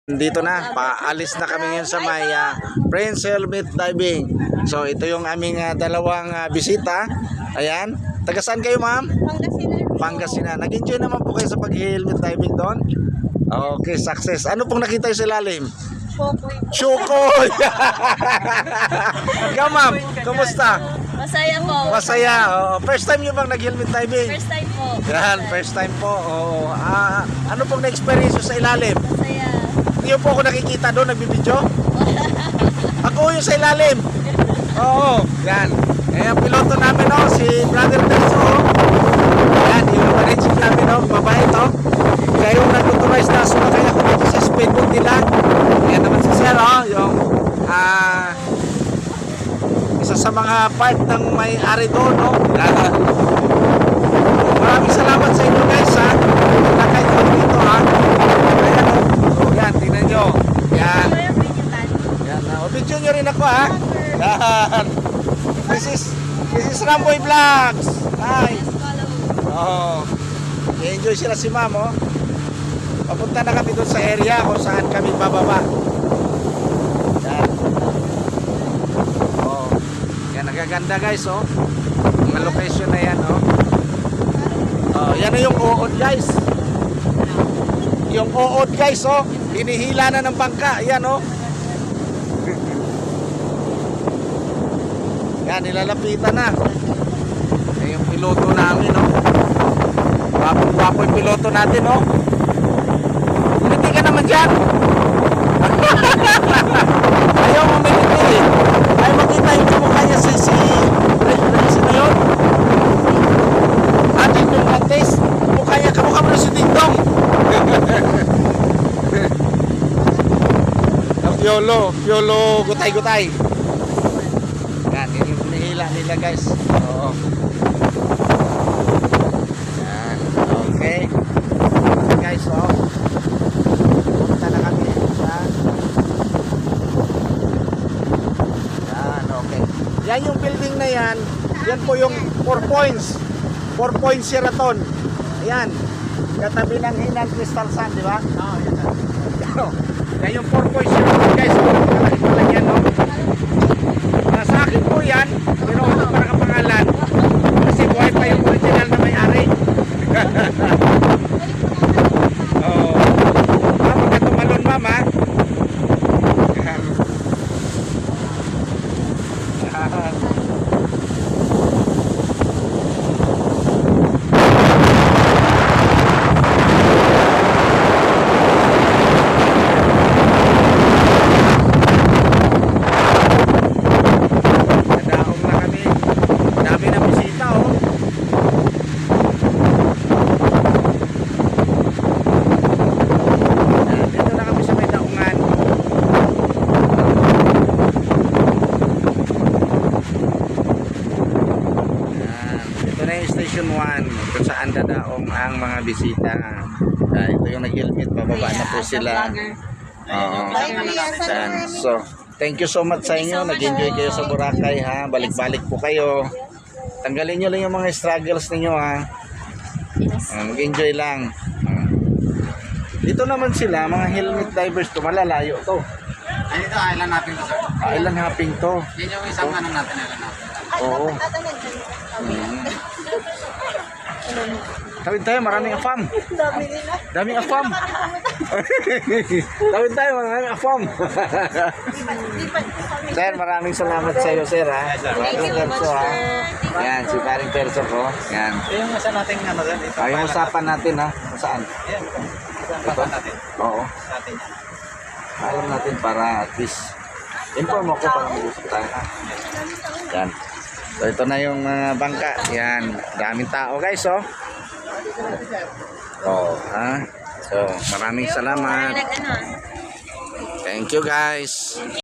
Dito na, paalis na kami ngayon sa may Prince Helmet Diving. So ito yung aming dalawang bisita. Ayan, taga saan kayo ma'am? Pangasinan. Pangasinan. Nag-enjoy naman po kayo sa pag-helmet diving doon? Okay, success. Ano pong nakita yung sa ilalim? Popoy. Chukoy! Ikaw ma'am, kumusta? Masaya po. Masaya. First time nyo bang nag-helmet diving? First time po. Yan, first time po. Ano pong na-experience sa ilalim? Masaya. Hindi po ako nakikita doon, nagbibidyo. Ako yung sa ilalim. Oo, yan. Ang piloto namin, si Brother Terzo. Yan, yung managing namin, babae to. Kaya yung nag-authorize na sumakay ako dito sa speedboat nila. Yan naman si Sir, yung isa sa mga part ng may-ari doon, Yan. Maraming salamat sa inyo guys, nakay ko dito, Ayan, yan, tingnan nyo. Yan. Yan, video nyo rin ako, Yan. This is Ramboy Vlogs. Hi. I-enjoy sila si ma'am, Papunta na kami doon sa area kung saan kami bababa. Yan. Yan, nagaganda guys, Mga location na yan, yan na yung uod guys. Yung uod guys, hinihila na ng bangka. Yan, Yan, nilalapitan na. Yan yung piloto namin, Wapo yung piloto natin, Umiti ka naman dyan. Ayaw umiti. Ayaw makita yung mukha niya si sino yun? Atin yung antes. Mukha niya, kamukha mo na si Ding Dong. Piolo, gutay-gutay. Yan, yun yung pinihila nila guys. Oo. Yan, okay. Guys, punta na kami yan, okay. Yan yung building na yan. Yan po yung 4 points. 4 points Sheraton. Ayan. Katabi ng Hinan Crystal Sun, di ba? Oo, yan. Yan yung 4 points Sheraton guys. Malaki pala yan, sa akin po yan. Pero ito para kapangalan. Kasi buhay pa yung original na may-ari. Magkatumalon mama. Station 1 kung saan dadaong ang mga bisita. Ito yung nag-helmet, bababa na po sila. So, thank you so much sa inyo. Nag-enjoy kayo sa Boracay, balik-balik po kayo. Tanggalin nyo lang yung mga struggles ninyo, mag-enjoy lang. Dito naman sila, mga helmet divers to, malalayo to. Ito, island hopping to, sir. Island hopping to. Yan yung isang ano natin, island hopping. Oo. Tawid tayo, maraming afam. Daming afam. Tawid tayo, maraming afam. Sir, maraming salamat sa iyo, sir, Paring Terzo, Yan, si Paring Terzo po. Yan. Yung isa natin, Yung usapan natin, saan? Yan. Usapan natin. Oo. Natin yan. Alam natin para at least inform ako para mag-usap tayo. Yan. So ito na yung mga bangka. Yan, daming tao guys, So, maraming salamat. Thank you guys.